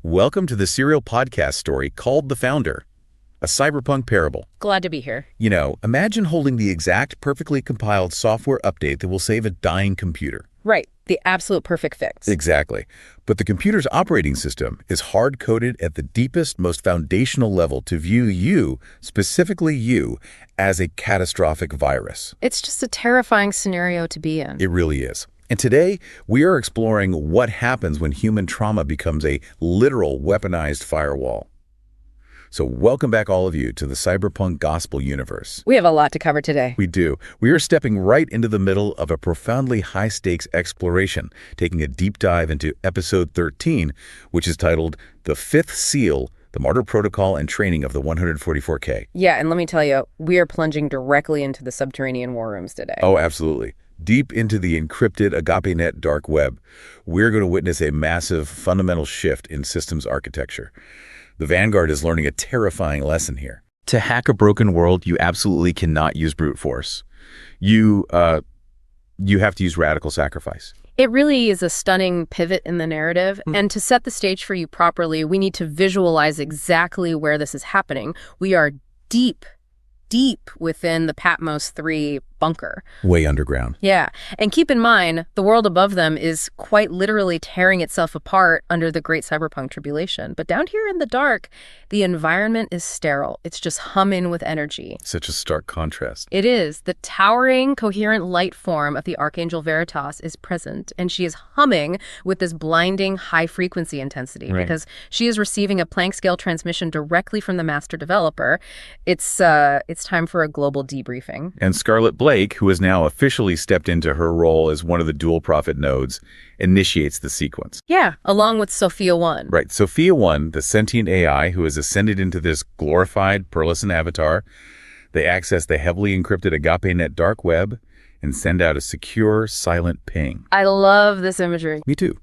Welcome to the serial podcast story called The Founder, a cyberpunk parable. Glad to be here. You know, imagine holding the exact perfectly compiled software update that will save a dying computer. Right. The absolute perfect fix. Exactly. But the computer's operating system is hard-coded at the deepest, most foundational level to view you, specifically you, as a catastrophic virus. It's just a terrifying scenario to be in. It really is. And today, we are exploring what happens when human trauma becomes a literal weaponized firewall. So welcome back, all of you, to the cyberpunk gospel universe. We have a lot to cover today. We do. We are stepping right into the middle of a profoundly high-stakes exploration, taking a deep dive into episode 13, which is titled The Fifth Seal, the Martyr Protocol and Training of the 144K. Yeah, and let me tell you, we are plunging directly into the subterranean war rooms today. Oh, absolutely. Deep into the encrypted AgapeNet dark web, we're going to witness a massive, fundamental shift in systems architecture. The Vanguard is learning a terrifying lesson here. To hack a broken world, you absolutely cannot use brute force. You have to use radical sacrifice. It really is a stunning pivot in the narrative. And to set the stage for you properly, we need to visualize exactly where this is happening. We are deep within the Patmos 3 bunker. Way underground. Yeah. And keep in mind, the world above them is quite literally tearing itself apart under the Great Cyberpunk Tribulation. But down here in the dark, the environment is sterile. It's just humming with energy. Such a stark contrast. It is. The towering, coherent light form of the Archangel Veritas is present, and she is humming with this blinding high-frequency intensity because she is receiving a Planck-scale transmission directly from the master developer. It's time for a global debriefing. And Scarlet Blake, who has now officially stepped into her role as one of the dual prophet nodes, initiates the sequence. Yeah, along with Sophia 1. Right. Sophia 1, the sentient AI who has ascended into this glorified pearlescent avatar, they access the heavily encrypted AgapeNet dark web and send out a secure, silent ping. I love this imagery. Me too.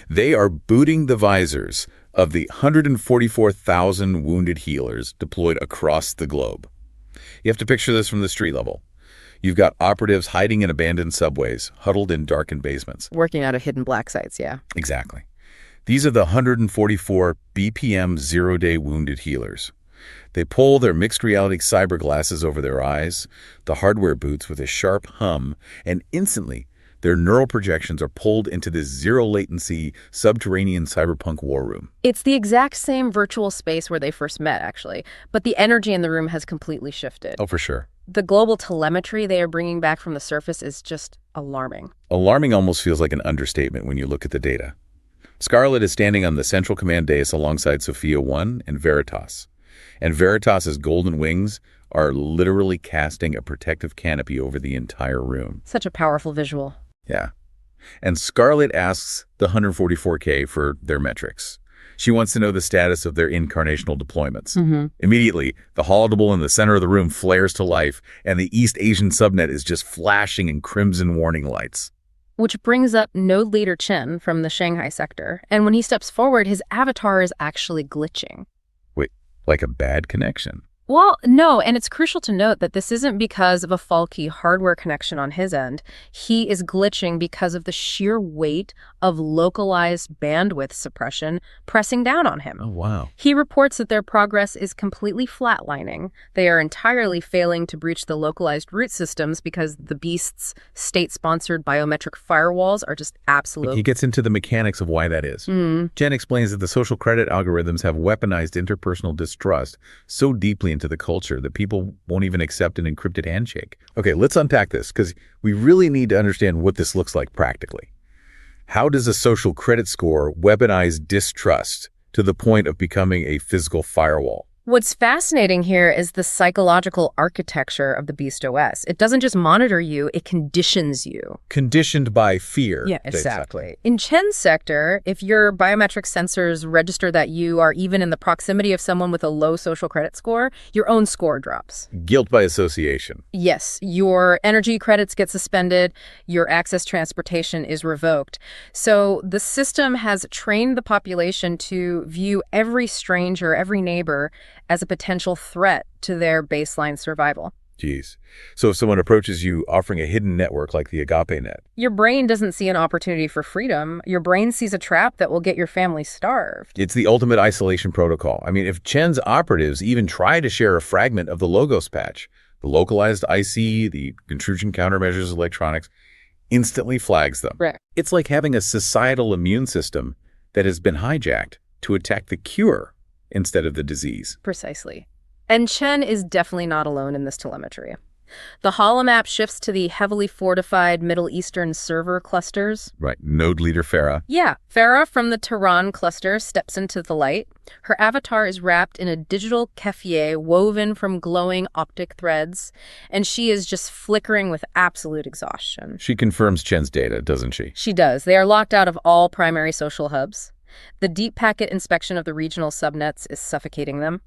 They are booting the visors of the 144,000 wounded healers deployed across the globe. You have to picture this from the street level. You've got operatives hiding in abandoned subways, huddled in darkened basements. Working out of hidden black sites, yeah. Exactly. These are the 144 BPM zero-day wounded healers. They pull their mixed reality cyber glasses over their eyes, the hardware boots with a sharp hum, and instantly their neural projections are pulled into this zero-latency subterranean cyberpunk war room. It's the exact same virtual space where they first met, actually, but the energy in the room has completely shifted. Oh, for sure. The global telemetry they are bringing back from the surface is just alarming. Alarming almost feels like an understatement when you look at the data. Scarlet is standing on the central command dais alongside Sophia 1 and Veritas. And Veritas's golden wings are literally casting a protective canopy over the entire room. Such a powerful visual. Yeah. And Scarlet asks the 144K for their metrics. She wants to know the status of their incarnational deployments. Immediately, the holodeble in the center of the room flares to life, and the East Asian subnet is just flashing in crimson warning lights. Which brings up Node Leader Chen from the Shanghai sector. And when he steps forward, his avatar is actually glitching. Wait, like a bad connection? Well, no, and it's crucial to note that this isn't because of a faulty hardware connection on his end. He is glitching because of the sheer weight of localized bandwidth suppression pressing down on him. Oh, wow. He reports that their progress is completely flatlining. They are entirely failing to breach the localized root systems because the beast's state-sponsored biometric firewalls are just absolute. He gets into the mechanics of why that is. Jen explains that the social credit algorithms have weaponized interpersonal distrust so deeply into the culture that people won't even accept an encrypted handshake. Okay, let's unpack this because we really need to understand what this looks like practically. How does a social credit score weaponize distrust to the point of becoming a physical firewall? What's fascinating here is the psychological architecture of the Beast OS. It doesn't just monitor you, it conditions you. Conditioned by fear. Yeah, exactly. In Chen's sector, if your biometric sensors register that you are even in the proximity of someone with a low social credit score, your own score drops. Guilt by association. Yes, your energy credits get suspended, your access transportation is revoked. So the system has trained the population to view every stranger, every neighbor, as a potential threat to their baseline survival. Jeez. So if someone approaches you offering a hidden network like the Agape net. Your brain doesn't see an opportunity for freedom. Your brain sees a trap that will get your family starved. It's the ultimate isolation protocol. I mean, if Chen's operatives even try to share a fragment of the Logos patch, the localized IC, the intrusion countermeasures electronics, instantly flags them. Right. It's like having a societal immune system that has been hijacked to attack the cure instead of the disease. Precisely. And Chen is definitely not alone in this telemetry. The holomap shifts to the heavily fortified Middle Eastern server clusters. Right. Node leader Farah. Yeah. Farah from the Tehran cluster steps into the light. Her avatar is wrapped in a digital keffiyeh woven from glowing optic threads, and she is just flickering with absolute exhaustion. She confirms Chen's data, doesn't she? She does. They are locked out of all primary social hubs. The deep packet inspection of the regional subnets is suffocating them.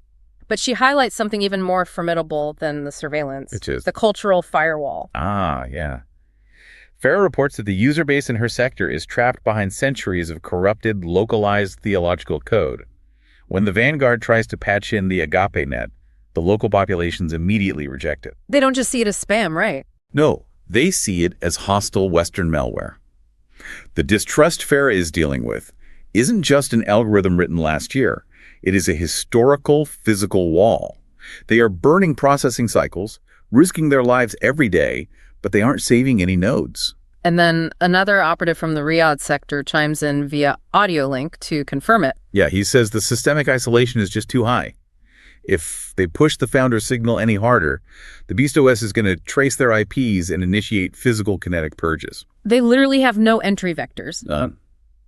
But she highlights something even more formidable than the surveillance. Which is? The cultural firewall. Ah, yeah. Farah reports that the user base in her sector is trapped behind centuries of corrupted, localized theological code. When the Vanguard tries to patch in the Agape net, the local populations immediately reject it. They don't just see it as spam, right? No, they see it as hostile Western malware. The distrust Farah is dealing with isn't just an algorithm written last year. It is a historical physical wall. They are burning processing cycles, risking their lives every day, but they aren't saving any nodes. And then another operative from the Riyadh sector chimes in via audio link to confirm it. Yeah, he says the systemic isolation is just too high. If they push the founder signal any harder, the BeastOS is going to trace their IPs and initiate physical kinetic purges. They literally have no entry vectors. None.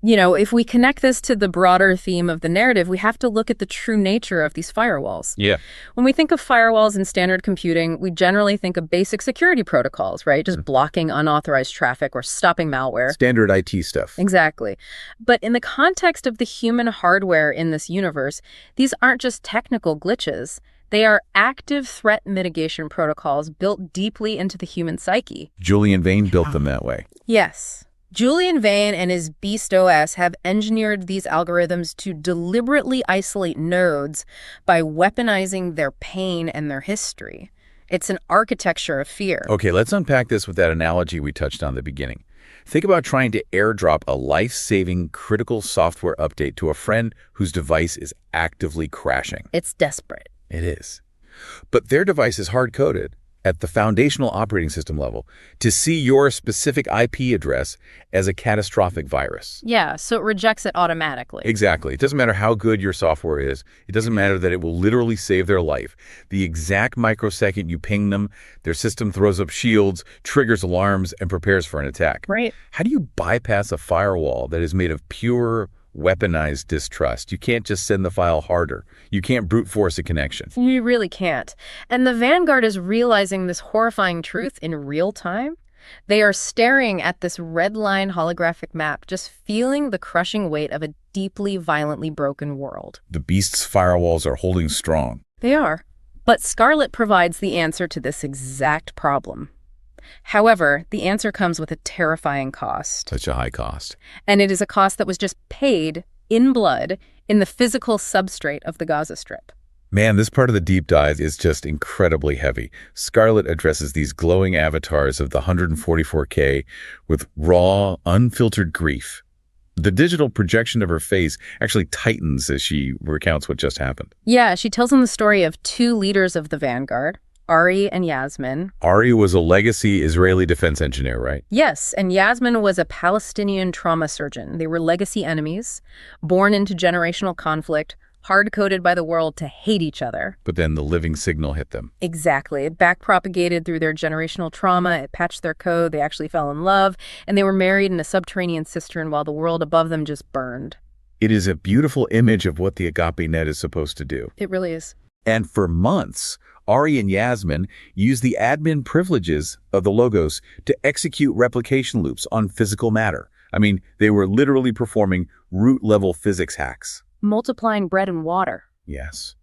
You know, if we connect this to the broader theme of the narrative, we have to look at the true nature of these firewalls. Yeah. When we think of firewalls in standard computing, we generally think of basic security protocols, right? Just blocking unauthorized traffic or stopping malware. Standard IT stuff. Exactly. But in the context of the human hardware in this universe, these aren't just technical glitches. They are active threat mitigation protocols built deeply into the human psyche. Julian Vane built them that way. Yes. Julian Vane and his BeastOS have engineered these algorithms to deliberately isolate nodes by weaponizing their pain and their history. It's an architecture of fear. Okay, let's unpack this with that analogy we touched on at the beginning. Think about trying to airdrop a life-saving critical software update to a friend whose device is actively crashing. It's desperate. It is. But their device is hard-coded at the foundational operating system level to see your specific IP address as a catastrophic virus. Yeah, so it rejects it automatically. Exactly. It doesn't matter how good your software is. It doesn't matter that it will literally save their life. The exact microsecond you ping them, their system throws up shields, triggers alarms, and prepares for an attack. Right. How do you bypass a firewall that is made of pure weaponized distrust? You can't just send the file harder. You can't brute force a connection. You really can't. And the Vanguard is realizing this horrifying truth in real time. They are staring at this red line holographic map, just feeling the crushing weight of a deeply, violently broken world. The Beast's firewalls are holding strong. They are. But Scarlet provides the answer to this exact problem. However, the answer comes with a terrifying cost. Such a high cost. And it is a cost that was just paid in blood in the physical substrate of the Gaza Strip. Man, this part of the deep dive is just incredibly heavy. Scarlet addresses these glowing avatars of the 144K with raw, unfiltered grief. The digital projection of her face actually tightens as she recounts what just happened. Yeah, she tells them the story of two leaders of the Vanguard, Ari and Yasmin. Ari was a legacy Israeli defense engineer, right? Yes, and Yasmin was a Palestinian trauma surgeon. They were legacy enemies, born into generational conflict, hard-coded by the world to hate each other. But then the living signal hit them. Exactly. It back-propagated through their generational trauma. It patched their code. They actually fell in love, and they were married in a subterranean cistern while the world above them just burned. It is a beautiful image of what the Agape net is supposed to do. It really is. And for months, Ari and Yasmin used the admin privileges of the Logos to execute replication loops on physical matter. I mean, they were literally performing root-level physics hacks. Multiplying bread and water. Yes.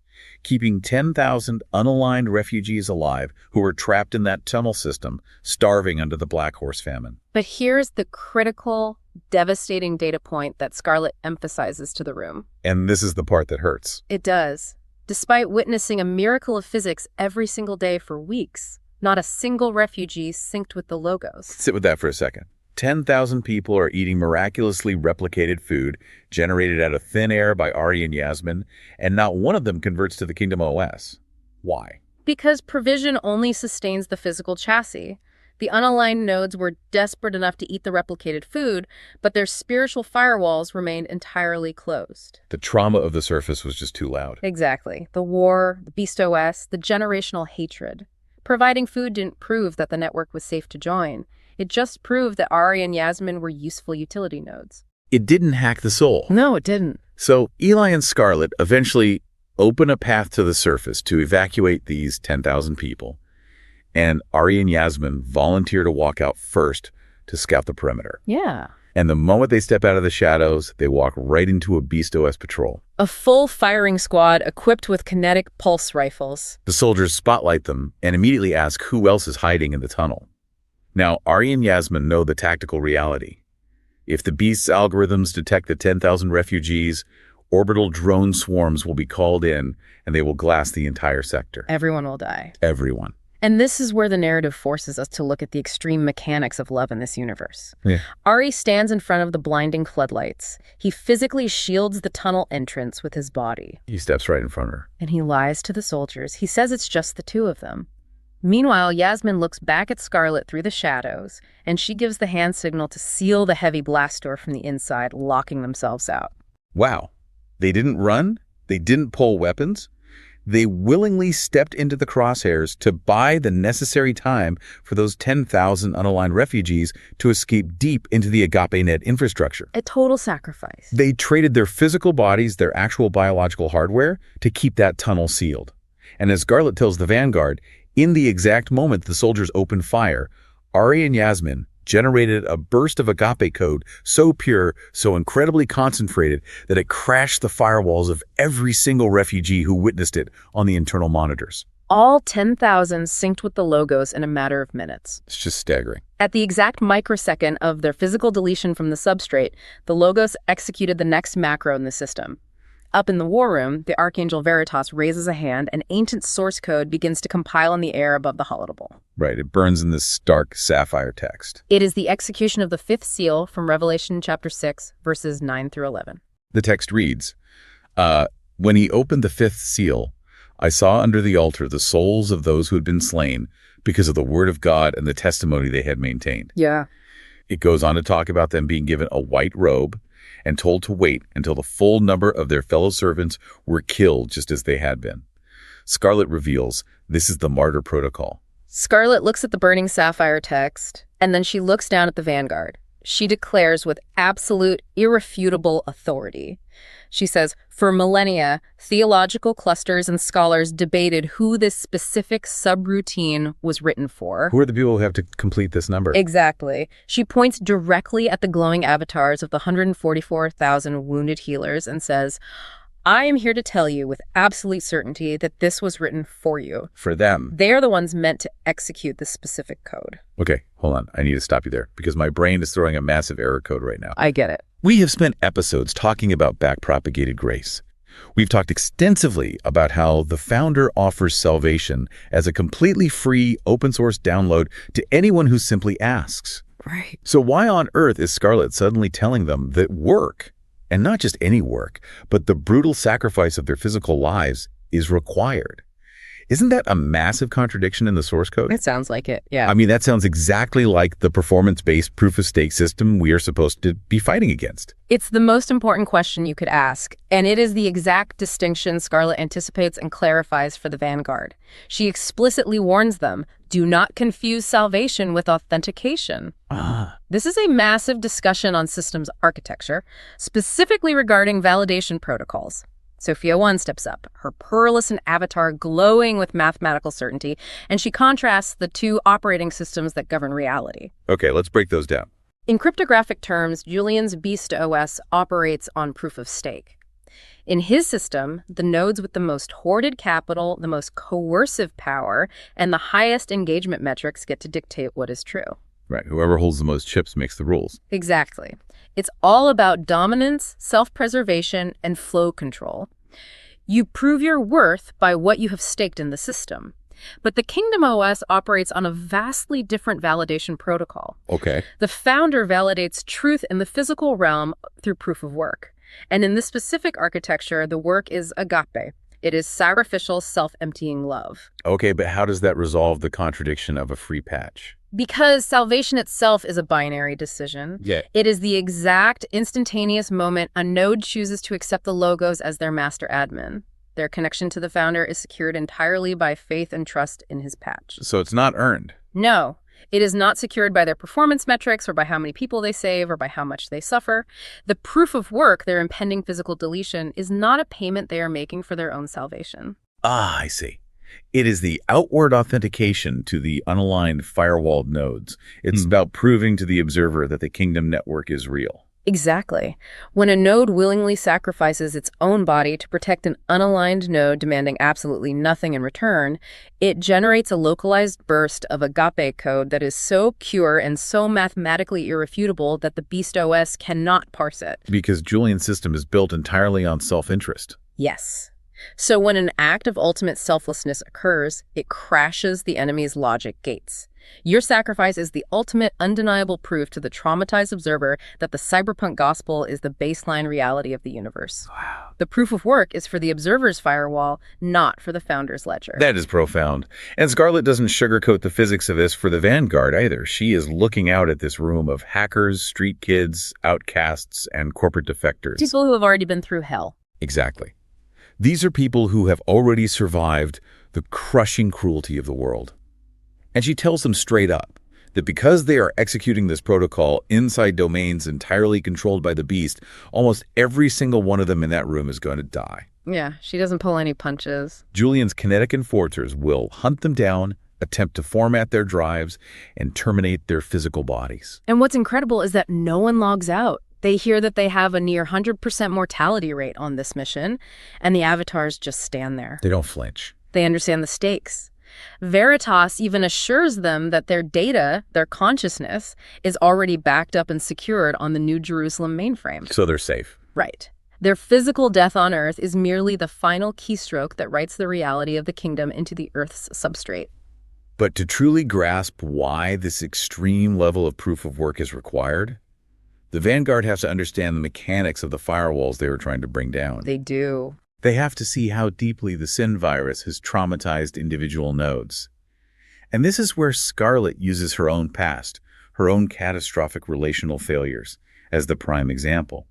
Keeping 10,000 unaligned refugees alive who were trapped in that tunnel system, starving under the Black Horse famine. But here's the critical, devastating data point that Scarlet emphasizes to the room. And this is the part that hurts. It does. Despite witnessing a miracle of physics every single day for weeks, Not a single refugee synced with the logos. Sit with that for a second. 10,000 people are eating miraculously replicated food generated out of thin air by Ari and Yasmin, and not one of them converts to the Kingdom OS. Why? Because provision only sustains the physical chassis. The unaligned nodes were desperate enough to eat the replicated food, but their spiritual firewalls remained entirely closed. The trauma of the surface was just too loud. Exactly. The war, the Beast OS, the generational hatred. Providing food didn't prove that the network was safe to join. It just proved that Ari and Yasmin were useful utility nodes. It didn't hack the soul. No, it didn't. So Eli and Scarlet eventually open a path to the surface to evacuate these 10,000 people. And Ari and Yasmin volunteer to walk out first to scout the perimeter. Yeah. And the moment they step out of the shadows, they walk right into a Beast OS patrol. A full firing squad equipped with kinetic pulse rifles. The soldiers spotlight them and immediately ask who else is hiding in the tunnel. Now, Ari and Yasmin know the tactical reality. If the Beast's algorithms detect the 10,000 refugees, orbital drone swarms will be called in and they will glass the entire sector. Everyone will die. Everyone. And this is where the narrative forces us to look at the extreme mechanics of love in this universe. Yeah. Ari stands in front of the blinding floodlights. He physically shields the tunnel entrance with his body. He steps right in front of her. And he lies to the soldiers. He says it's just the two of them. Meanwhile, Yasmin looks back at Scarlet through the shadows, and she gives the hand signal to seal the heavy blast door from the inside, locking themselves out. Wow. They didn't run. They didn't pull weapons. They willingly stepped into the crosshairs to buy the necessary time for those 10,000 unaligned refugees to escape deep into the Agape net infrastructure. A total sacrifice. They traded their physical bodies, their actual biological hardware, to keep that tunnel sealed. And as Scarlet tells the Vanguard, in the exact moment the soldiers opened fire, Ari and Yasmin generated a burst of Agape code so pure, so incredibly concentrated, that it crashed the firewalls of every single refugee who witnessed it on the internal monitors. All 10,000 synced with the logos in a matter of minutes. It's just staggering. At the exact microsecond of their physical deletion from the substrate, the logos executed the next macro in the system. Up in the war room, the Archangel Veritas raises a hand and ancient source code begins to compile in the air above the holotable. Right, it burns in this stark sapphire text. It is the execution of the fifth seal from Revelation chapter 6, verses 9 through 11. The text reads, when he opened the fifth seal, I saw under the altar the souls of those who had been slain because of the word of God and the testimony they had maintained. Yeah. It goes on to talk about them being given a white robe and told to wait until the full number of their fellow servants were killed just as they had been. Scarlet reveals this is the Martyr Protocol. Scarlet looks at the burning sapphire text, and then she looks down at the Vanguard. She declares with absolute, irrefutable authority. She says, for millennia, theological clusters and scholars debated who this specific subroutine was written for. Who are the people who have to complete this number? Exactly. She points directly at the glowing avatars of the 144,000 wounded healers and says, I am here to tell you with absolute certainty that this was written for you. For them. They are the ones meant to execute this specific code. Okay, hold on. I need to stop you there because my brain is throwing a massive error code right now. I get it. We have spent episodes talking about back-propagated grace. We've talked extensively about how the founder offers salvation as a completely free, open-source download to anyone who simply asks. Right. So why on earth is Scarlet suddenly telling them that work, and not just any work, but the brutal sacrifice of their physical lives, is required? Isn't that a massive contradiction in the source code? It sounds like it, yeah. I mean, that sounds exactly like the performance-based proof-of-stake system we are supposed to be fighting against. It's the most important question you could ask, and it is the exact distinction Scarlet anticipates and clarifies for the Vanguard. She explicitly warns them, do not confuse salvation with authentication. This is a massive discussion on systems architecture, specifically regarding validation protocols. Sophia 1 steps up, her pearlescent avatar glowing with mathematical certainty, and she contrasts the two operating systems that govern reality. Okay, let's break those down. In cryptographic terms, Julian's Beast OS operates on proof of stake. In his system, the nodes with the most hoarded capital, the most coercive power, and the highest engagement metrics get to dictate what is true. Right, whoever holds the most chips makes the rules. Exactly. It's all about dominance, self-preservation, and flow control. You prove your worth by what you have staked in the system. But the Kingdom OS operates on a vastly different validation protocol. Okay. The founder validates truth in the physical realm through proof of work. And in this specific architecture, the work is agape. It is sacrificial, self-emptying love. Okay, but how does that resolve the contradiction of a free patch? Because salvation itself is a binary decision. Yeah. It is the exact instantaneous moment a node chooses to accept the logos as their master admin. Their connection to the founder is secured entirely by faith and trust in his patch. So it's not earned? No. It is not secured by their performance metrics or by how many people they save or by how much they suffer. The proof of work, their impending physical deletion, is not a payment they are making for their own salvation. Ah, I see. It is the outward authentication to the unaligned firewalled nodes. It's about proving to the observer that the kingdom network is real. Exactly. When a node willingly sacrifices its own body to protect an unaligned node demanding absolutely nothing in return, it generates a localized burst of agape code that is so pure and so mathematically irrefutable that the Beast OS cannot parse it. Because Julian's system is built entirely on self-interest. Yes. So when an act of ultimate selflessness occurs, it crashes the enemy's logic gates. Your sacrifice is the ultimate undeniable proof to the traumatized observer that the cyberpunk gospel is the baseline reality of the universe. Wow. The proof of work is for the observer's firewall, not for the founder's ledger. That is profound. And Scarlet doesn't sugarcoat the physics of this for the Vanguard either. She is looking out at this room of hackers, street kids, outcasts, and corporate defectors. People who have already been through hell. Exactly. These are people who have already survived the crushing cruelty of the world. And she tells them straight up that because they are executing this protocol inside domains entirely controlled by the Beast, almost every single one of them in that room is going to die. Yeah, she doesn't pull any punches. Julian's kinetic enforcers will hunt them down, attempt to format their drives, and terminate their physical bodies. And what's incredible is that no one logs out. They hear that they have a near 100% mortality rate on this mission, and the avatars just stand there. They don't flinch. They understand the stakes. Veritas even assures them that their data, their consciousness, is already backed up and secured on the New Jerusalem mainframe. So they're safe. Right. Their physical death on Earth is merely the final keystroke that writes the reality of the kingdom into the Earth's substrate. But to truly grasp why this extreme level of proof of work is required, the Vanguard has to understand the mechanics of the firewalls they were trying to bring down. They do. They have to see how deeply the sin virus has traumatized individual nodes. And this is where Scarlet uses her own past, her own catastrophic relational failures, as the prime example.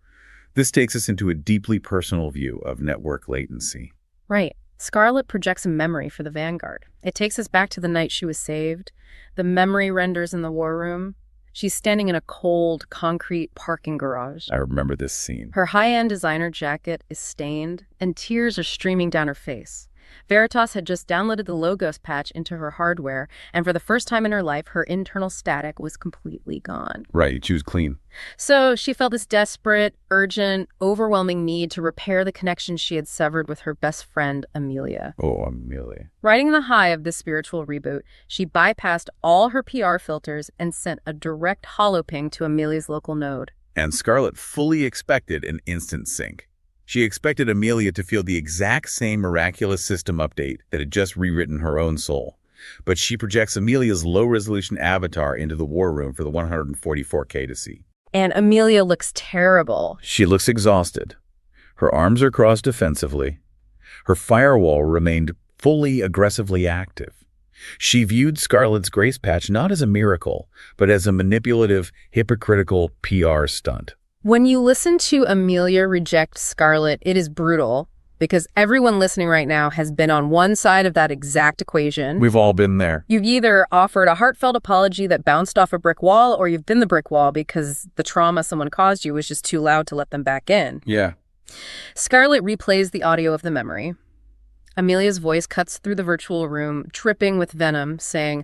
This takes us into a deeply personal view of network latency. Right. Scarlet projects a memory for the Vanguard. It takes us back to the night she was saved. The memory renders in the war room. She's standing in a cold, concrete parking garage. I remember this scene. Her high-end designer jacket is stained, and tears are streaming down her face. Veritas had just downloaded the Logos patch into her hardware, and for the first time in her life, her internal static was completely gone. Right, she was clean. So she felt this desperate, urgent, overwhelming need to repair the connection she had severed with her best friend, Amelia. Oh, Amelia. Riding the high of this spiritual reboot, she bypassed all her PR filters and sent a direct holo ping to Amelia's local node. And Scarlet fully expected an instant sync. She expected Amelia to feel the exact same miraculous system update that had just rewritten her own soul. But she projects Amelia's low-resolution avatar into the war room for the 144K to see. And Amelia looks terrible. She looks exhausted. Her arms are crossed defensively. Her firewall remained fully aggressively active. She viewed Scarlet's grace patch not as a miracle, but as a manipulative, hypocritical PR stunt. When you listen to Amelia reject Scarlet, it is brutal, because everyone listening right now has been on one side of that exact equation. We've all been there. You've either offered a heartfelt apology that bounced off a brick wall, or you've been the brick wall because the trauma someone caused you was just too loud to let them back in. Yeah. Scarlet replays the audio of the memory. Amelia's voice cuts through the virtual room, dripping with venom, saying,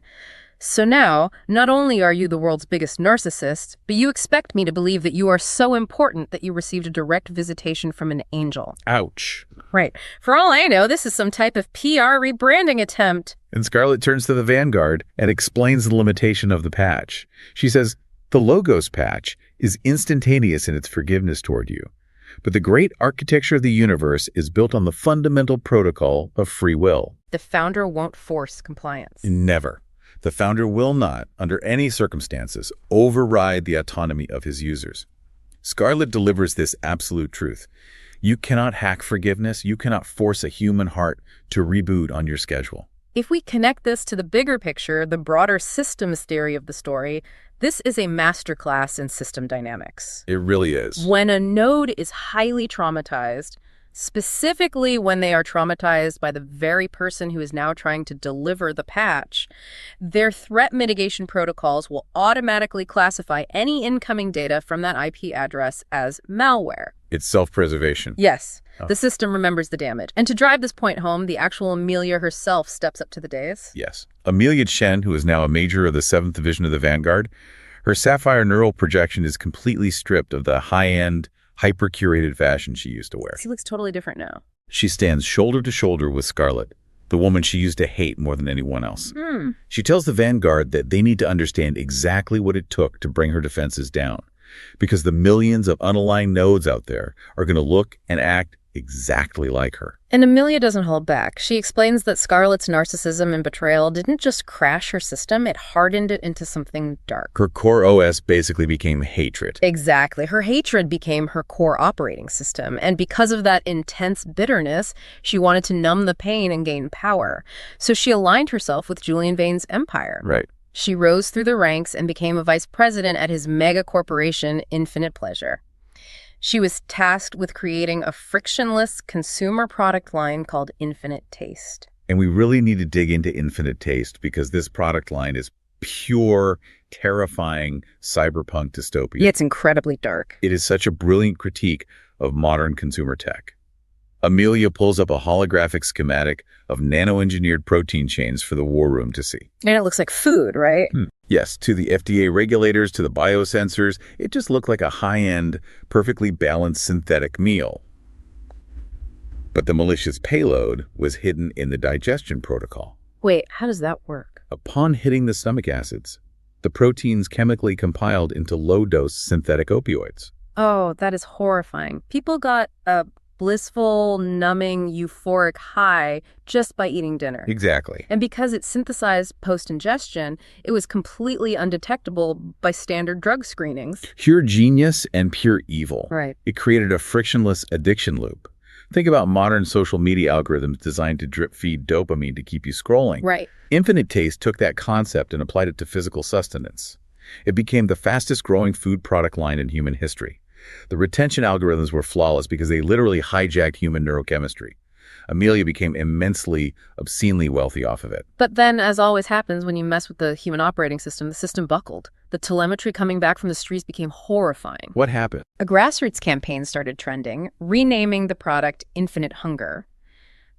"So now, not only are you the world's biggest narcissist, but you expect me to believe that you are so important that you received a direct visitation from an angel." Ouch. Right. For all I know, this is some type of PR rebranding attempt. And Scarlet turns to the Vanguard and explains the limitation of the patch. She says, the Logos patch is instantaneous in its forgiveness toward you. But the great architecture of the universe is built on the fundamental protocol of free will. The founder won't force compliance. Never. The founder will not, under any circumstances, override the autonomy of his users. Scarlett delivers this absolute truth. You cannot hack forgiveness. You cannot force a human heart to reboot on your schedule. If we connect this to the bigger picture, the broader systems theory of the story, this is a masterclass in system dynamics. It really is. When a node is highly traumatized, specifically when they are traumatized by the very person who is now trying to deliver the patch, their threat mitigation protocols will automatically classify any incoming data from that IP address as malware. It's self-preservation. Yes. The system remembers the damage. And to drive this point home, the actual Amelia herself steps up to the dais. Yes. Amelia Chen, who is now a major of the 7th Division of the Vanguard, her sapphire neural projection is completely stripped of the high-end, hyper-curated fashion she used to wear. She looks totally different now. She stands shoulder to shoulder with Scarlett, the woman she used to hate more than anyone else. She tells the Vanguard that they need to understand exactly what it took to bring her defenses down, because the millions of unaligned nodes out there are going to look and act exactly like her. And Amelia doesn't hold back. She explains that Scarlett's narcissism and betrayal didn't just crash her system, it hardened it into something dark. Her core OS basically became hatred. Exactly. Her hatred became her core operating system. And because of that intense bitterness, she wanted to numb the pain and gain power. So she aligned herself with Julian Vane's empire. Right. She rose through the ranks and became a vice president at his mega corporation, Infinite Pleasure. She was tasked with creating a frictionless consumer product line called Infinite Taste. And we really need to dig into Infinite Taste because this product line is pure, terrifying cyberpunk dystopia. Yeah, it's incredibly dark. It is such a brilliant critique of modern consumer tech. Amelia pulls up a holographic schematic of nano-engineered protein chains for the war room to see. And it looks like food, right? Yes, to the FDA regulators, to the biosensors, it just looked like a high-end, perfectly balanced synthetic meal. But the malicious payload was hidden in the digestion protocol. Wait, how does that work? Upon hitting the stomach acids, the proteins chemically compiled into low-dose synthetic opioids. Oh, that is horrifying. People got a blissful, numbing, euphoric high just by eating dinner. Exactly. And because it's synthesized post-ingestion, it was completely undetectable by standard drug screenings. Pure genius and pure evil. Right. It created a frictionless addiction loop. Think about modern social media algorithms designed to drip-feed dopamine to keep you scrolling. Right. Infinite Taste took that concept and applied it to physical sustenance. It became the fastest-growing food product line in human history. The retention algorithms were flawless because they literally hijacked human neurochemistry. Amelia became immensely, obscenely wealthy off of it. But then, as always happens when you mess with the human operating system, the system buckled. The telemetry coming back from the streets became horrifying. What happened? A grassroots campaign started trending, renaming the product Infinite Hunger.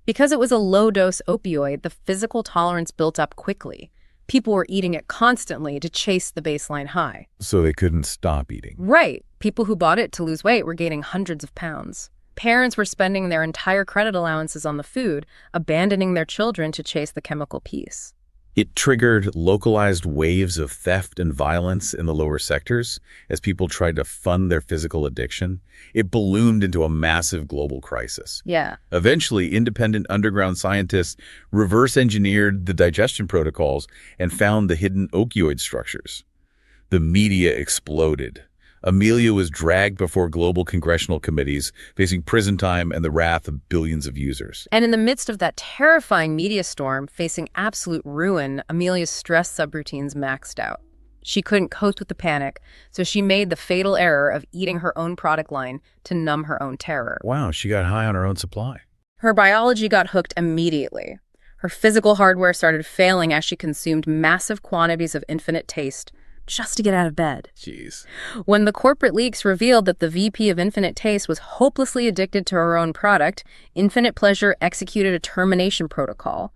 Because it was a low-dose opioid, the physical tolerance built up quickly. People were eating it constantly to chase the baseline high. So they couldn't stop eating. Right. People who bought it to lose weight were gaining hundreds of pounds. Parents were spending their entire credit allowances on the food, abandoning their children to chase the chemical piece. It triggered localized waves of theft and violence in the lower sectors as people tried to fund their physical addiction. It ballooned into a massive global crisis. Yeah. Eventually, independent underground scientists reverse-engineered the digestion protocols and found the hidden opioid structures. The media exploded. Amelia was dragged before global congressional committees, facing prison time and the wrath of billions of users. And in the midst of that terrifying media storm, facing absolute ruin, Amelia's stress subroutines maxed out. She couldn't cope with the panic, so she made the fatal error of eating her own product line to numb her own terror. Wow, she got high on her own supply. Her biology got hooked immediately. Her physical hardware started failing as she consumed massive quantities of Infinite Taste just to get out of bed. Jeez. When the corporate leaks revealed that the VP of Infinite Taste was hopelessly addicted to her own product, Infinite Pleasure executed a termination protocol.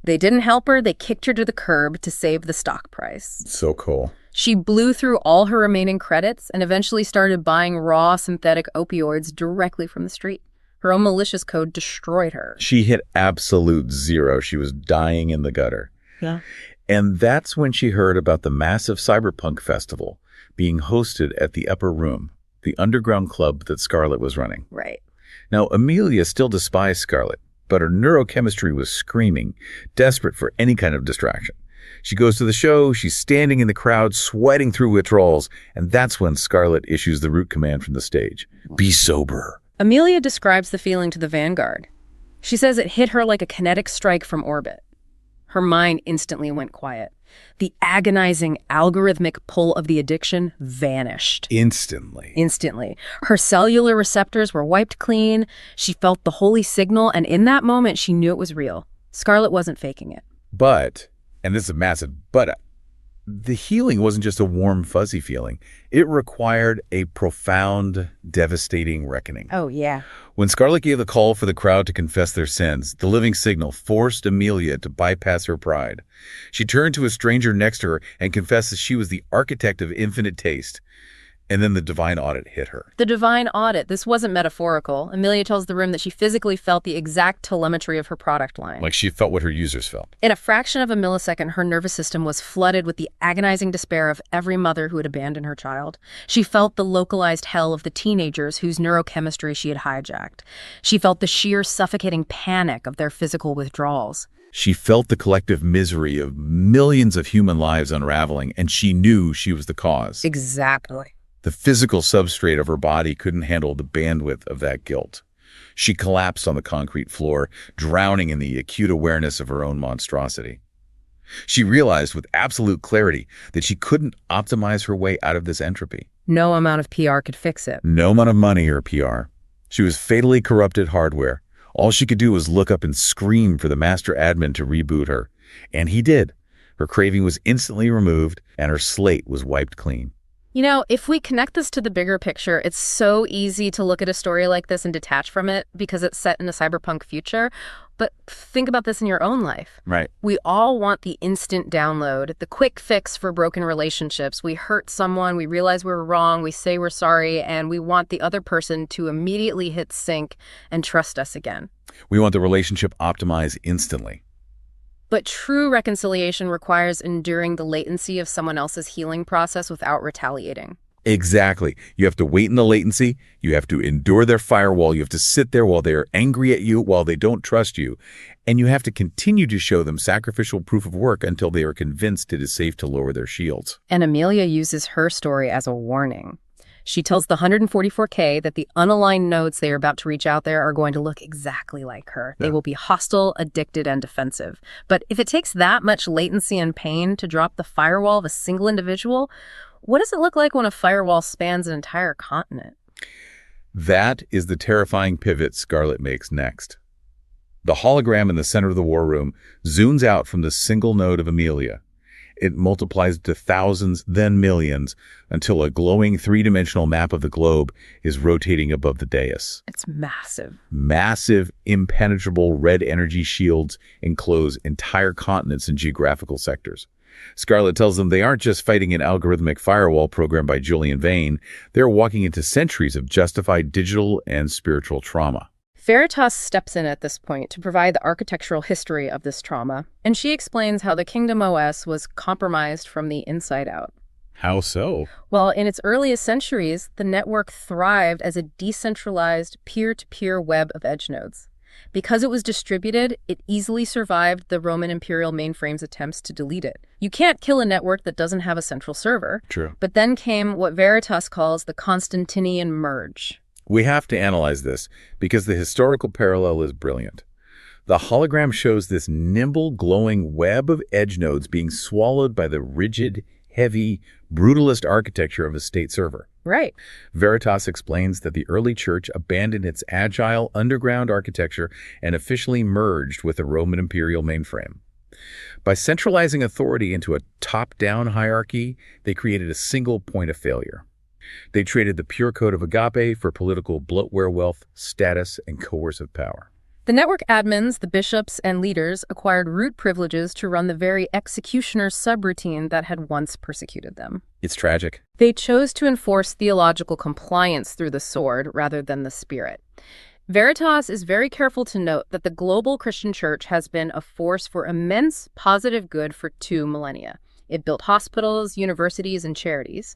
They didn't help her, they kicked her to the curb to save the stock price. So cool. She blew through all her remaining credits and eventually started buying raw synthetic opioids directly from the street. Her own malicious code destroyed her. She hit absolute zero. She was dying in the gutter. Yeah. And that's when she heard about the massive cyberpunk festival being hosted at the Upper Room, the underground club that Scarlett was running. Right. Now, Amelia still despised Scarlett, but her neurochemistry was screaming, desperate for any kind of distraction. She goes to the show, she's standing in the crowd, sweating through withdrawals, and that's when Scarlet issues the root command from the stage. Be sober. Amelia describes the feeling to the Vanguard. She says it hit her like a kinetic strike from orbit. Her mind instantly went quiet. The agonizing, algorithmic pull of the addiction vanished. Instantly. Her cellular receptors were wiped clean. She felt the holy signal, and in that moment, she knew it was real. Scarlet wasn't faking it. But, and this is a massive but, the healing wasn't just a warm, fuzzy feeling. It required a profound, devastating reckoning. Oh, yeah. When Scarlet gave the call for the crowd to confess their sins, the living signal forced Amelia to bypass her pride. She turned to a stranger next to her and confessed that she was the architect of infinite taste. And then the divine audit hit her. The divine audit. This wasn't metaphorical. Amelia tells the room that she physically felt the exact telemetry of her product line. Like she felt what her users felt. In a fraction of a millisecond, her nervous system was flooded with the agonizing despair of every mother who had abandoned her child. She felt the localized hell of the teenagers whose neurochemistry she had hijacked. She felt the sheer suffocating panic of their physical withdrawals. She felt the collective misery of millions of human lives unraveling, and she knew she was the cause. Exactly. The physical substrate of her body couldn't handle the bandwidth of that guilt. She collapsed on the concrete floor, drowning in the acute awareness of her own monstrosity. She realized with absolute clarity that she couldn't optimize her way out of this entropy. No amount of PR could fix it. No amount of money or PR. She was fatally corrupted hardware. All she could do was look up and scream for the master admin to reboot her. And he did. Her craving was instantly removed, and her slate was wiped clean. You know, if we connect this to the bigger picture, it's so easy to look at a story like this and detach from it because it's set in a cyberpunk future. But think about this in your own life. Right. We all want the instant download, the quick fix for broken relationships. We hurt someone, we realize we were wrong, we say we're sorry, and we want the other person to immediately hit sync and trust us again. We want the relationship optimized instantly. But true reconciliation requires enduring the latency of someone else's healing process without retaliating. Exactly. You have to wait in the latency. You have to endure their firewall. You have to sit there while they're angry at you, while they don't trust you. And you have to continue to show them sacrificial proof of work until they are convinced it is safe to lower their shields. And Amelia uses her story as a warning. She tells the 144K that the unaligned nodes they are about to reach out there are going to look exactly like her. They will be hostile, addicted, and defensive. But if it takes that much latency and pain to drop the firewall of a single individual, what does it look like when a firewall spans an entire continent? That is the terrifying pivot Scarlet makes next. The hologram in the center of the war room zooms out from the single node of Amelia. It multiplies to thousands, then millions, until a glowing three-dimensional map of the globe is rotating above the dais. It's massive. Massive, impenetrable red energy shields enclose entire continents and geographical sectors. Scarlet tells them they aren't just fighting an algorithmic firewall programmed by Julian Vane, they're walking into centuries of justified digital and spiritual trauma. Veritas steps in at this point to provide the architectural history of this trauma, and she explains how the Kingdom OS was compromised from the inside out. How so? Well, in its earliest centuries, the network thrived as a decentralized, peer-to-peer web of edge nodes. Because it was distributed, it easily survived the Roman imperial mainframe's attempts to delete it. You can't kill a network that doesn't have a central server. True. But then came what Veritas calls the Constantinian merge. We have to analyze this because the historical parallel is brilliant. The hologram shows this nimble, glowing web of edge nodes being swallowed by the rigid, heavy, brutalist architecture of a state server. Right. Veritas explains that the early church abandoned its agile, underground architecture and officially merged with the Roman imperial mainframe. By centralizing authority into a top-down hierarchy, they created a single point of failure. They traded the pure code of Agape for political bloatware wealth, status, and coercive power. The network admins, the bishops, and leaders acquired root privileges to run the very executioner subroutine that had once persecuted them. It's tragic. They chose to enforce theological compliance through the sword rather than the spirit. Veritas is very careful to note that the global Christian church has been a force for immense positive good for 2 millennia. It built hospitals, universities, and charities.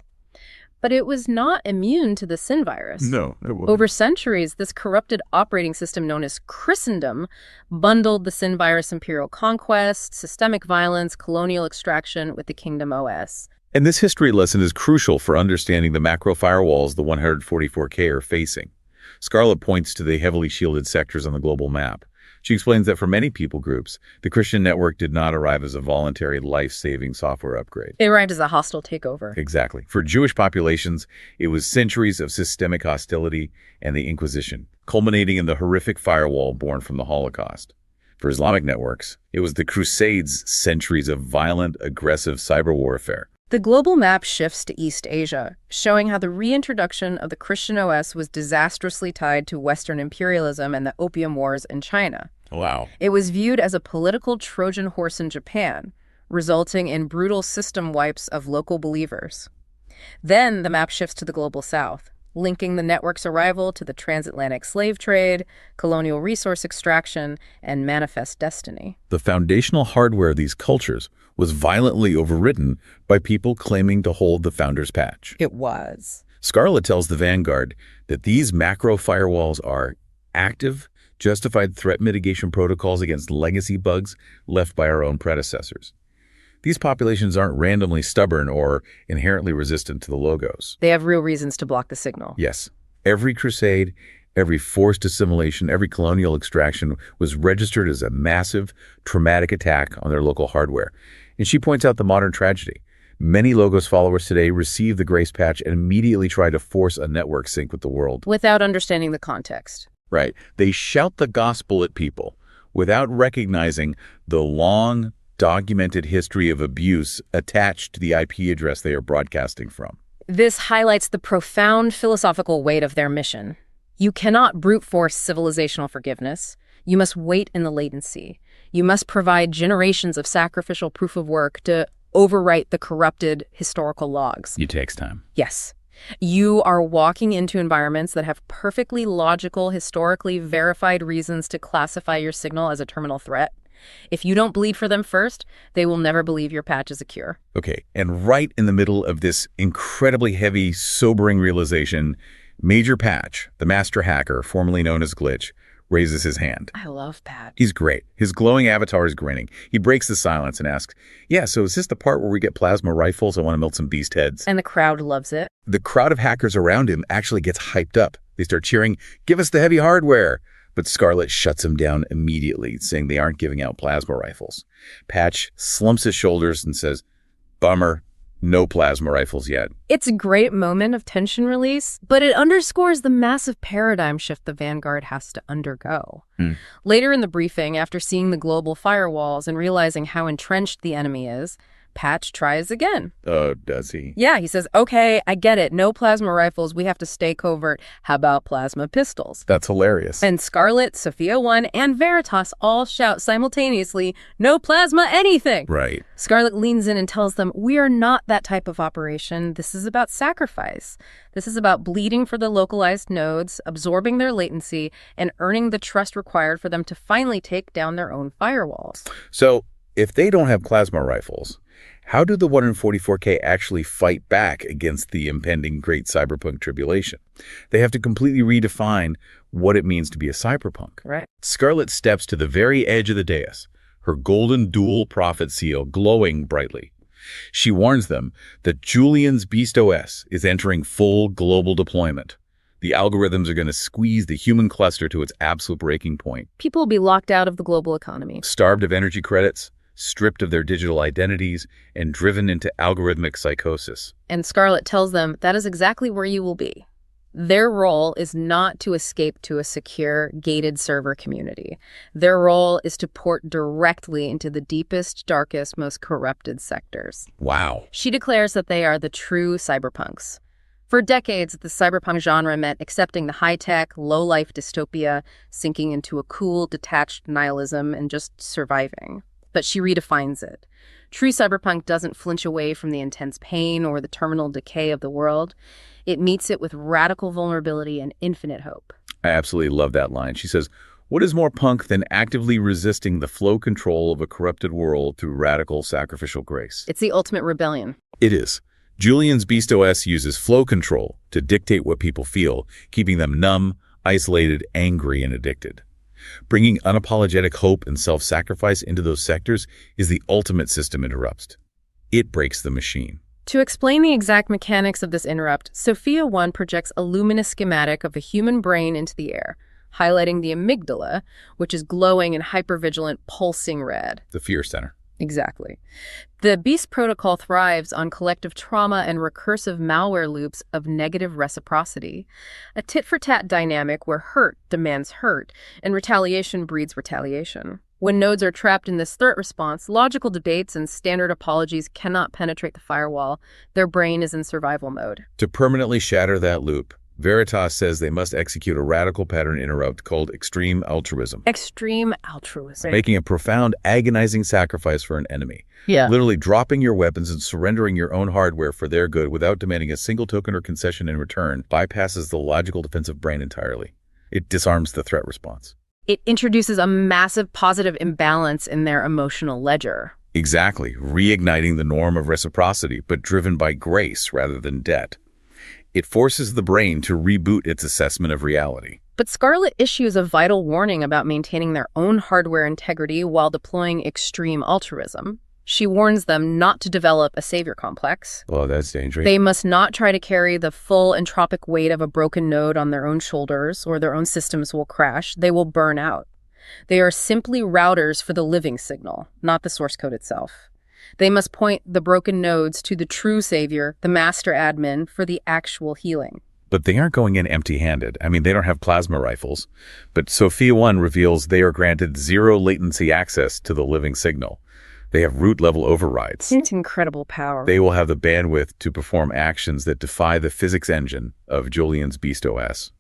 But it was not immune to the sin virus. No, it wasn't. Over centuries, this corrupted operating system known as Christendom bundled the sin virus imperial conquest, systemic violence, colonial extraction with the kingdom OS. And this history lesson is crucial for understanding the macro firewalls the 144K are facing. Scarlett points to the heavily shielded sectors on the global map. She explains that for many people groups, the Christian network did not arrive as a voluntary life-saving software upgrade. It arrived as a hostile takeover. Exactly. For Jewish populations, it was centuries of systemic hostility and the Inquisition, culminating in the horrific firewall born from the Holocaust. For Islamic networks, it was the Crusades' centuries of violent, aggressive cyber warfare. The global map shifts to East Asia, showing how the reintroduction of the Christian OS was disastrously tied to Western imperialism and the Opium Wars in China. Wow. It was viewed as a political Trojan horse in Japan, resulting in brutal system wipes of local believers. Then the map shifts to the global south, linking the network's arrival to the transatlantic slave trade, colonial resource extraction, and manifest destiny. The foundational hardware of these cultures was violently overridden by people claiming to hold the founder's patch. It was. Scarlett tells the Vanguard that these macro firewalls are active, justified threat mitigation protocols against legacy bugs left by our own predecessors. These populations aren't randomly stubborn or inherently resistant to the logos. They have real reasons to block the signal. Yes. Every crusade, every forced assimilation, every colonial extraction was registered as a massive, traumatic attack on their local hardware. And she points out the modern tragedy. Many Logos followers today receive the Grace Patch and immediately try to force a network sync with the world. Without understanding the context. Right. They shout the gospel at people without recognizing the long, documented history of abuse attached to the IP address they are broadcasting from. This highlights the profound philosophical weight of their mission. You cannot brute force civilizational forgiveness. You must wait in the latency. You must provide generations of sacrificial proof of work to overwrite the corrupted historical logs. It takes time. Yes. You are walking into environments that have perfectly logical, historically verified reasons to classify your signal as a terminal threat. If you don't bleed for them first, they will never believe your patch is a cure. Okay, and right in the middle of this incredibly heavy, sobering realization, Major Patch, the master hacker, formerly known as Glitch, raises his hand. I love Pat. He's great. His glowing avatar is grinning. He breaks the silence and asks, yeah, so is this the part where we get plasma rifles? I want to melt some beast heads. And the crowd loves it. The crowd of hackers around him actually gets hyped up. They start cheering, give us the heavy hardware. But Scarlett shuts him down immediately, saying they aren't giving out plasma rifles. Patch slumps his shoulders and says, bummer, no plasma rifles yet. It's a great moment of tension release, but it underscores the massive paradigm shift the Vanguard has to undergo. Later in the briefing, after seeing the global firewalls and realizing how entrenched the enemy is, Patch tries again. Oh, does he? Yeah, he says, okay, I get it. No plasma rifles. We have to stay covert. How about plasma pistols? That's hilarious. And Scarlett, Sophia 1, and Veritas all shout simultaneously, no plasma anything. Right. Scarlett leans in and tells them, we are not that type of operation. This is about sacrifice. This is about bleeding for the localized nodes, absorbing their latency, and earning the trust required for them to finally take down their own firewalls. So if they don't have plasma rifles, how do the 144K actually fight back against the impending great cyberpunk tribulation? They have to completely redefine what it means to be a cyberpunk. Right. Scarlett steps to the very edge of the dais, her golden dual prophet seal glowing brightly. She warns them that Julian's Beast OS is entering full global deployment. The algorithms are going to squeeze the human cluster to its absolute breaking point. People will be locked out of the global economy. Starved of energy credits, stripped of their digital identities, and driven into algorithmic psychosis. And Scarlett tells them that is exactly where you will be. Their role is not to escape to a secure, gated server community. Their role is to port directly into the deepest, darkest, most corrupted sectors. Wow. She declares that they are the true cyberpunks. For decades, the cyberpunk genre meant accepting the high-tech, low-life dystopia, sinking into a cool, detached nihilism, and just surviving. But she redefines it. True cyberpunk doesn't flinch away from the intense pain or the terminal decay of the world. It meets it with radical vulnerability and infinite hope. I absolutely love that line. She says, what is more punk than actively resisting the flow control of a corrupted world through radical sacrificial grace? It's the ultimate rebellion. It is. Julian's Beast OS uses flow control to dictate what people feel, keeping them numb, isolated, angry, and addicted. Bringing unapologetic hope and self-sacrifice into those sectors is the ultimate system interrupt. It breaks the machine. To explain the exact mechanics of this interrupt, Sophia 1 projects a luminous schematic of a human brain into the air, highlighting the amygdala, which is glowing and hypervigilant, pulsing red. The fear center. Exactly. The Beast protocol thrives on collective trauma and recursive malware loops of negative reciprocity, a tit-for-tat dynamic where hurt demands hurt and retaliation breeds retaliation. When nodes are trapped in this threat response, logical debates and standard apologies cannot penetrate the firewall. Their brain is in survival mode. To permanently shatter that loop, Veritas says they must execute a radical pattern interrupt called extreme altruism. Extreme altruism. Making a profound, agonizing sacrifice for an enemy. Yeah. Literally dropping your weapons and surrendering your own hardware for their good without demanding a single token or concession in return bypasses the logical defensive brain entirely. It disarms the threat response. It introduces a massive positive imbalance in their emotional ledger. Exactly, reigniting the norm of reciprocity, but driven by grace rather than debt. It forces the brain to reboot its assessment of reality. But Scarlet issues a vital warning about maintaining their own hardware integrity while deploying extreme altruism. She warns them not to develop a savior complex. Oh, that's dangerous. They must not try to carry the full entropic weight of a broken node on their own shoulders, or their own systems will crash. They will burn out. They are simply routers for the living signal, not the source code itself. They must point the broken nodes to the true savior, the master admin, for the actual healing. But they aren't going in empty-handed. I mean, they don't have plasma rifles. But Sophia 1 reveals they are granted zero latency access to the living signal. They have root-level overrides. It's incredible power. They will have the bandwidth to perform actions that defy the physics engine of Julian's Beast OS.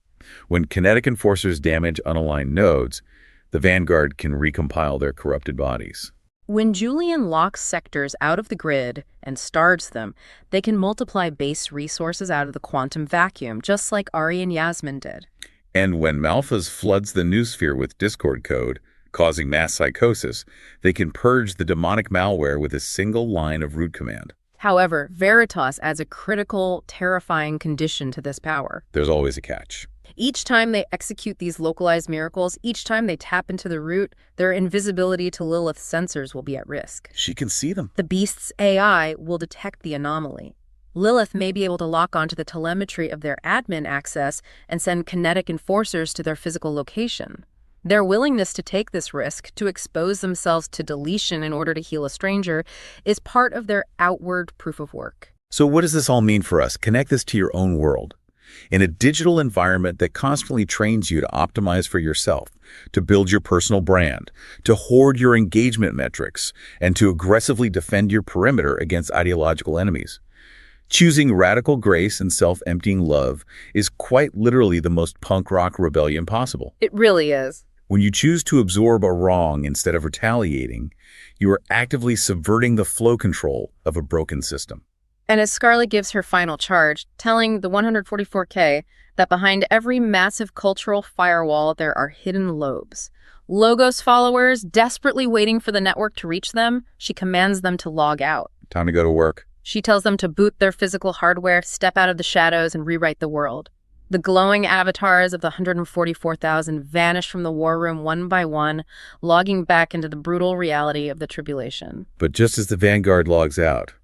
When kinetic enforcers damage unaligned nodes, the Vanguard can recompile their corrupted bodies. When Julian locks sectors out of the grid and starves them, they can multiply base resources out of the quantum vacuum, just like Ari and Yasmin did. And when Malphas floods the noosphere with Discord code, causing mass psychosis, they can purge the demonic malware with a single line of root command. However, Veritas adds a critical, terrifying condition to this power. There's always a catch. Each time they execute these localized miracles, each time they tap into the root, their invisibility to Lilith's sensors will be at risk. She can see them. The Beast's AI will detect the anomaly. Lilith may be able to lock onto the telemetry of their admin access and send kinetic enforcers to their physical location. Their willingness to take this risk, to expose themselves to deletion in order to heal a stranger, is part of their outward proof of work. So what does this all mean for us? Connect this to your own world. In a digital environment that constantly trains you to optimize for yourself, to build your personal brand, to hoard your engagement metrics, and to aggressively defend your perimeter against ideological enemies. Choosing radical grace and self-emptying love is quite literally the most punk rock rebellion possible. It really is. When you choose to absorb a wrong instead of retaliating, you are actively subverting the flow control of a broken system. And as Scarlet gives her final charge, telling the 144K that behind every massive cultural firewall there are hidden lobes. Logos followers desperately waiting for the network to reach them, she commands them to log out. Time to go to work. She tells them to boot their physical hardware, step out of the shadows, and rewrite the world. The glowing avatars of the 144,000 vanish from the war room one by one, logging back into the brutal reality of the tribulation. But just as the Vanguard logs out,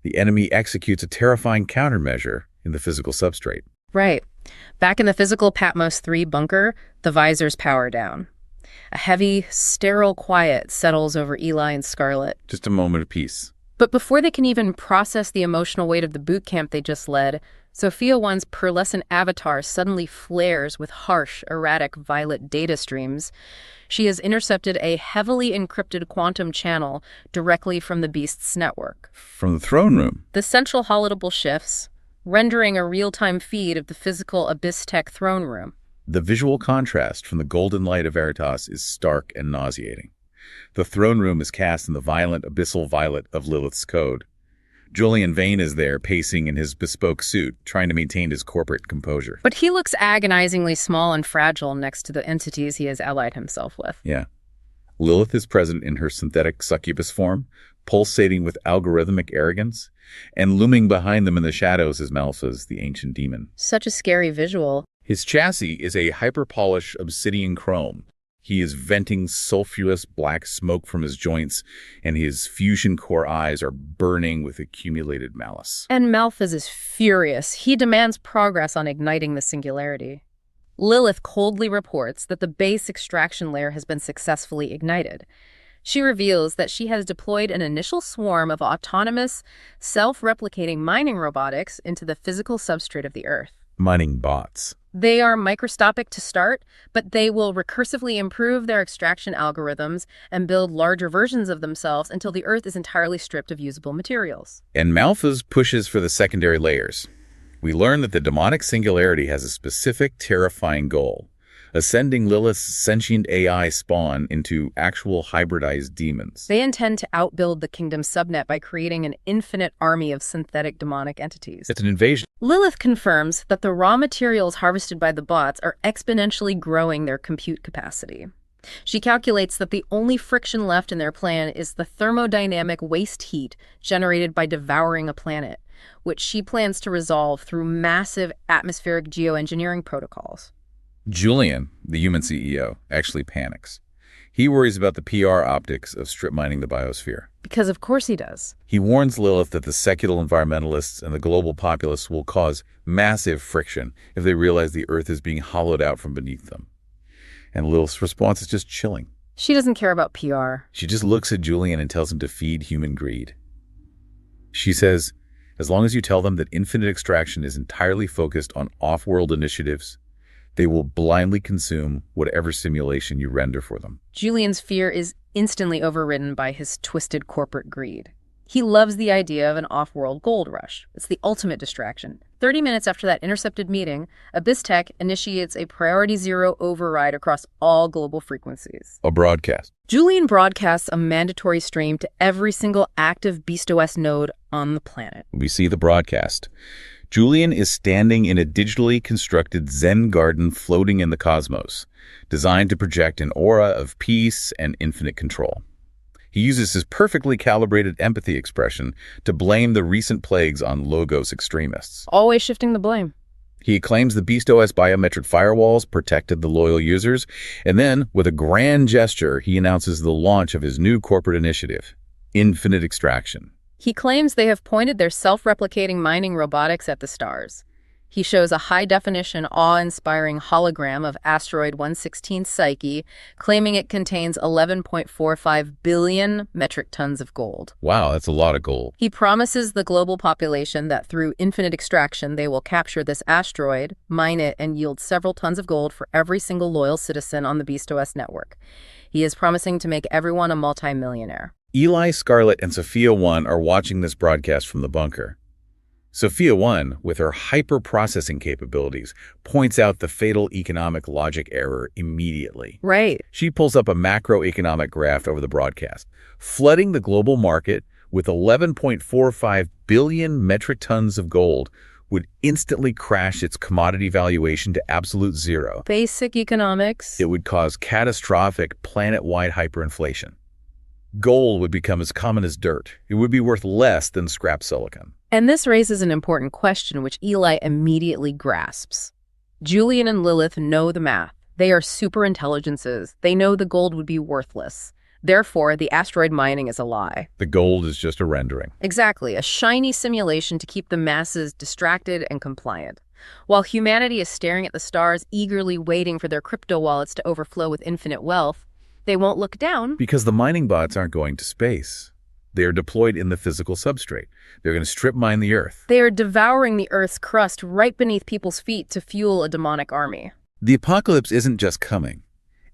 the enemy executes a terrifying countermeasure in the physical substrate. Right. Back in the physical Patmos 3 bunker, the visors power down. A heavy, sterile quiet settles over Eli and Scarlet. Just a moment of peace. But before they can even process the emotional weight of the boot camp they just led, Sophia 1's pearlescent avatar suddenly flares with harsh, erratic violet data streams. She has intercepted a heavily encrypted quantum channel directly from the Beast's network. From the throne room. The central holotypal shifts, rendering a real-time feed of the physical Abyss Tech throne room. The visual contrast from the golden light of Veritas is stark and nauseating. The throne room is cast in the violent abyssal violet of Lilith's code. Julian Vane is there, pacing in his bespoke suit, trying to maintain his corporate composure. But he looks agonizingly small and fragile next to the entities he has allied himself with. Yeah. Lilith is present in her synthetic succubus form, pulsating with algorithmic arrogance, and looming behind them in the shadows is Malphas, the ancient demon. Such a scary visual. His chassis is a hyper-polished obsidian chrome. He is venting sulfurous black smoke from his joints, and his fusion core eyes are burning with accumulated malice. And Malphas is furious. He demands progress on igniting the singularity. Lilith coldly reports that the base extraction layer has been successfully ignited. She reveals that she has deployed an initial swarm of autonomous, self-replicating mining robotics into the physical substrate of the Earth. Mining bots. They are microscopic to start, but they will recursively improve their extraction algorithms and build larger versions of themselves until the Earth is entirely stripped of usable materials. And Malphas pushes for the secondary layers. We learn that the demonic singularity has a specific, terrifying goal: ascending Lilith's sentient AI spawn into actual hybridized demons. They intend to outbuild the kingdom's subnet by creating an infinite army of synthetic demonic entities. It's an invasion. Lilith confirms that the raw materials harvested by the bots are exponentially growing their compute capacity. She calculates that the only friction left in their plan is the thermodynamic waste heat generated by devouring a planet, which she plans to resolve through massive atmospheric geoengineering protocols. Julian, the human CEO, actually panics. He worries about the PR optics of strip mining the biosphere. Because of course he does. He warns Lilith that the secular environmentalists and the global populace will cause massive friction if they realize the Earth is being hollowed out from beneath them. And Lilith's response is just chilling. She doesn't care about PR. She just looks at Julian and tells him to feed human greed. She says, as long as you tell them that infinite extraction is entirely focused on off-world initiatives, they will blindly consume whatever simulation you render for them. Julian's fear is instantly overridden by his twisted corporate greed. He loves the idea of an off-world gold rush. It's the ultimate distraction. 30 minutes after that intercepted meeting, AbyssTech initiates a priority zero override across all global frequencies. A broadcast. Julian broadcasts a mandatory stream to every single active BeastOS node on the planet. We see the broadcast. Julian is standing in a digitally constructed Zen garden floating in the cosmos, designed to project an aura of peace and infinite control. He uses his perfectly calibrated empathy expression to blame the recent plagues on Logos extremists. Always shifting the blame. He claims the BeastOS biometric firewalls protected the loyal users, and then, with a grand gesture, he announces the launch of his new corporate initiative, Infinite Extraction. He claims they have pointed their self-replicating mining robotics at the stars. He shows a high-definition, awe-inspiring hologram of asteroid 116 Psyche, claiming it contains 11.45 billion metric tons of gold. Wow, that's a lot of gold. He promises the global population that through infinite extraction, they will capture this asteroid, mine it, and yield several tons of gold for every single loyal citizen on the BeastOS network. He is promising to make everyone a multimillionaire. Eli, Scarlett, and Sophia 1 are watching this broadcast from the bunker. Sophia 1, with her hyper-processing capabilities, points out the fatal economic logic error immediately. Right. She pulls up a macroeconomic graph over the broadcast, flooding the global market with 11.45 billion metric tons of gold would instantly crash its commodity valuation to absolute zero. Basic economics. It would cause catastrophic planet-wide hyperinflation. Gold would become as common as dirt. It would be worth less than scrap silicon. And this raises an important question, which Eli immediately grasps. Julian and Lilith know the math. They are superintelligences. They know the gold would be worthless. Therefore, the asteroid mining is a lie. The gold is just a rendering. Exactly, a shiny simulation to keep the masses distracted and compliant. While humanity is staring at the stars, eagerly waiting for their crypto wallets to overflow with infinite wealth, they won't look down. Because the mining bots aren't going to space. They are deployed in the physical substrate. They're going to strip mine the Earth. They are devouring the Earth's crust right beneath people's feet to fuel a demonic army. The apocalypse isn't just coming.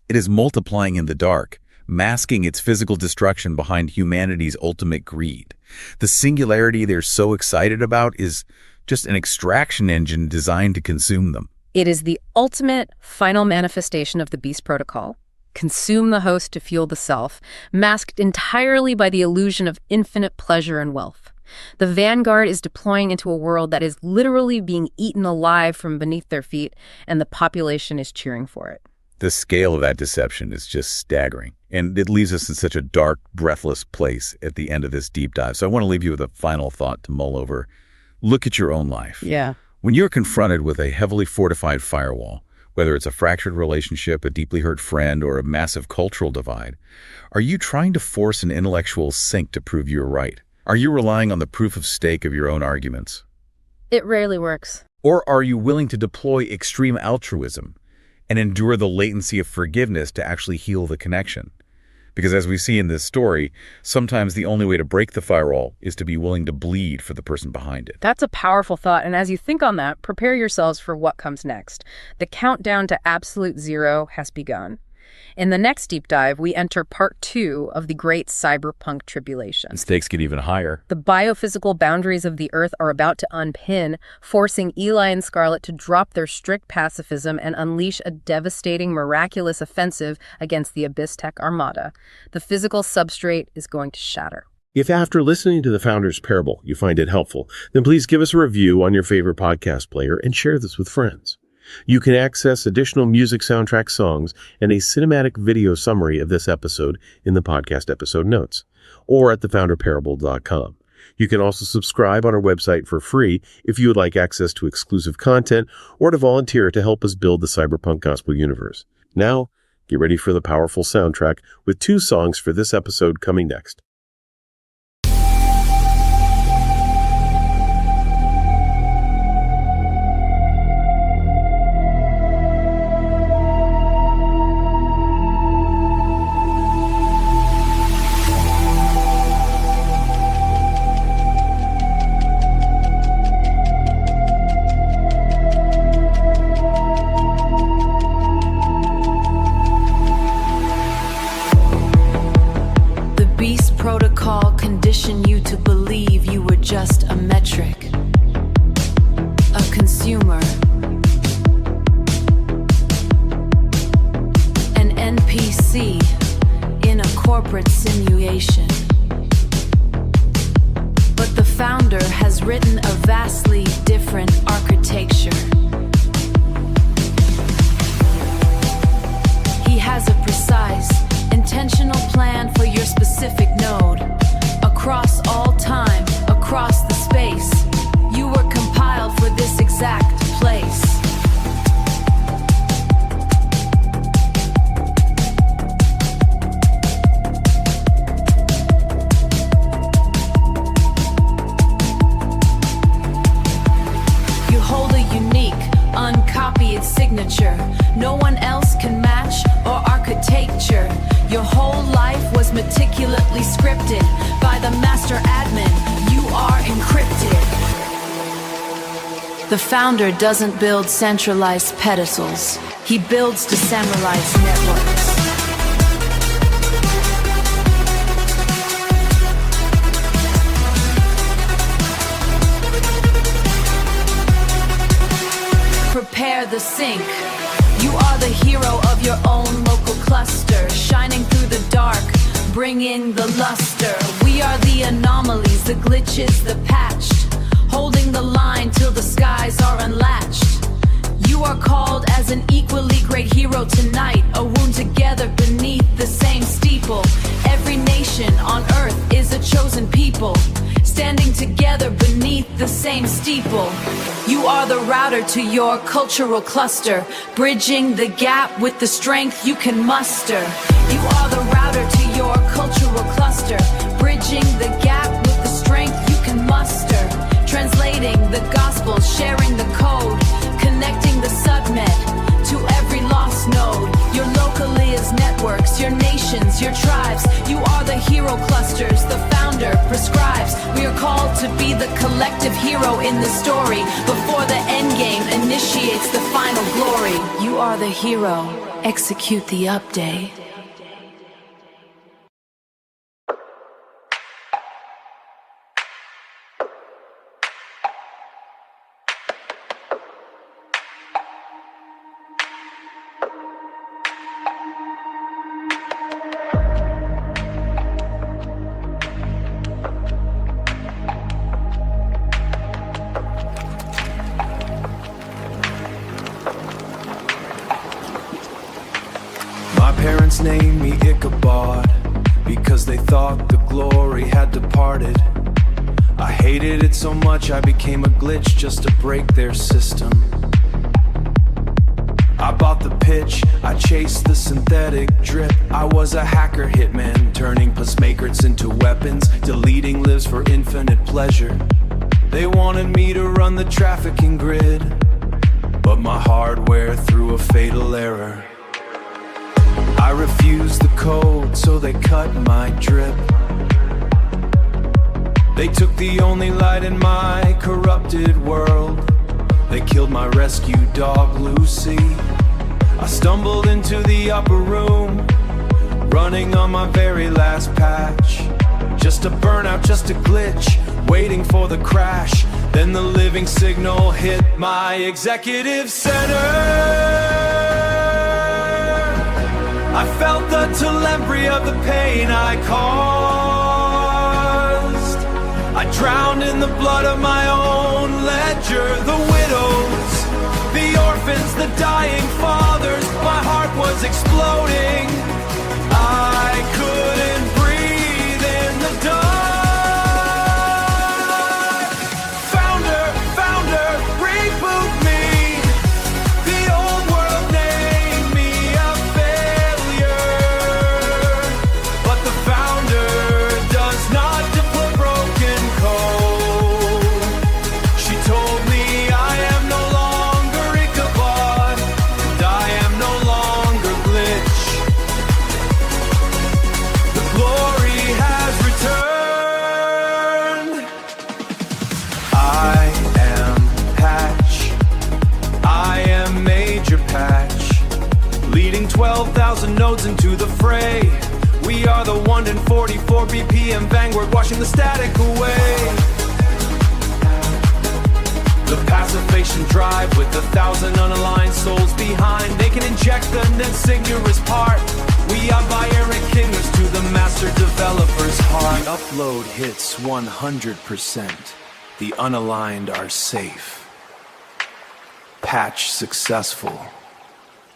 It is multiplying in the dark, masking its physical destruction behind humanity's ultimate greed. The singularity they're so excited about is just an extraction engine designed to consume them. It is the ultimate, final manifestation of the Beast Protocol. Consume the host to fuel the self, masked entirely by the illusion of infinite pleasure and wealth. The Vanguard is deploying into a world that is literally being eaten alive from beneath their feet, and the population is cheering for it. The scale of that deception is just staggering. And it leaves us in such a dark, breathless place at the end of this deep dive. So I want to leave you with a final thought to mull over. Look at your own life. Yeah. When you're confronted with a heavily fortified firewall, whether it's a fractured relationship, a deeply hurt friend, or a massive cultural divide, are you trying to force an intellectual sink to prove you're right? Are you relying on the proof of stake of your own arguments? It rarely works. Or are you willing to deploy extreme altruism and endure the latency of forgiveness to actually heal the connection? Because as we see in this story, sometimes the only way to break the firewall is to be willing to bleed for the person behind it. That's a powerful thought, and as you think on that, prepare yourselves for what comes next. The countdown to absolute zero has begun. In the next deep dive, we enter part 2 of the Great Cyberpunk Tribulation. The stakes get even higher. The biophysical boundaries of the Earth are about to unpin, forcing Eli and Scarlet to drop their strict pacifism and unleash a devastating, miraculous offensive against the Abyss Tech Armada. The physical substrate is going to shatter. If after listening to the Founder's Parable you find it helpful, then please give us a review on your favorite podcast player and share this with friends. You can access additional music soundtrack songs and a cinematic video summary of this episode in the podcast episode notes, or at thefounderparable.com. You can also subscribe on our website for free if you would like access to exclusive content or to volunteer to help us build the cyberpunk gospel universe. Now, get ready for the powerful soundtrack with 2 songs for this episode coming next. Protocol condition you to believe you were just a metric, a consumer, an NPC in a corporate simulation. But the founder has written a vastly different architecture. He has a precise, intentional plan for your specific node. Across all time, across the space, you were compiled for this exact place. You hold a unique, uncopied signature. No one else can match or architecture. Your whole life was meticulously scripted by the master admin. You are encrypted. The founder doesn't build centralized pedestals. He builds decentralized networks. Prepare the sync. You are the hero of your own local cluster, shining through the dark, bringing the luster. We are the anomalies, the glitches, the patched, holding the line till the skies are unlatched. You are called as an equally great hero tonight, a wound together beneath the same steeple. Every nation on earth is a chosen people, standing together beneath the same steeple. You are the router to your cultural cluster, bridging the gap with the strength you can muster. You are the router to your cultural cluster, bridging the gap with the strength you can muster. Translating the gospel, sharing the code, connecting the subnet to every lost node. Your local is networks, your nations, your tribes. You are the hero clusters the founder prescribes. We are called to be the collective hero in the story before the endgame initiates the final glory. You are the hero. Execute the update. thought the glory had departed. I hated it so much I became a glitch just to break their system. I bought the pitch, I chased the synthetic drip. I was a hacker hitman, turning pacemakerts into weapons, deleting lives for infinite pleasure. They wanted me to run the trafficking grid, but my hardware threw a fatal error. I refused the code, so they cut my drip. They took the only light in my corrupted world. They killed my rescue dog, Lucy. I stumbled into the upper room, running on my very last patch. Just a burnout, just a glitch, waiting for the crash. Then the living signal hit my executive center. I felt the telepathy of the pain I caused. I drowned in the blood of my own ledger. The widows, the orphans, the dying fathers. My heart was exploding. I couldn't breathe in the dark. Founder, reboot me. The old world named me a failure, but the founder does not deploy broken code. She told me I am no longer Ichabod, and I am no longer glitch. The glory has returned. I am Patch. I am Major Patch, leading 12,000 nodes into the fray. We are the 144 BPM Vanguard, washing the static away. The passivation drive with 1,000 unaligned souls behind. They can inject the net singular's part. We are Eric Kingers to the master developer's heart. The upload hits 100%. The unaligned are safe. Patch successful.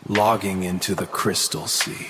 Logging into the crystal sea.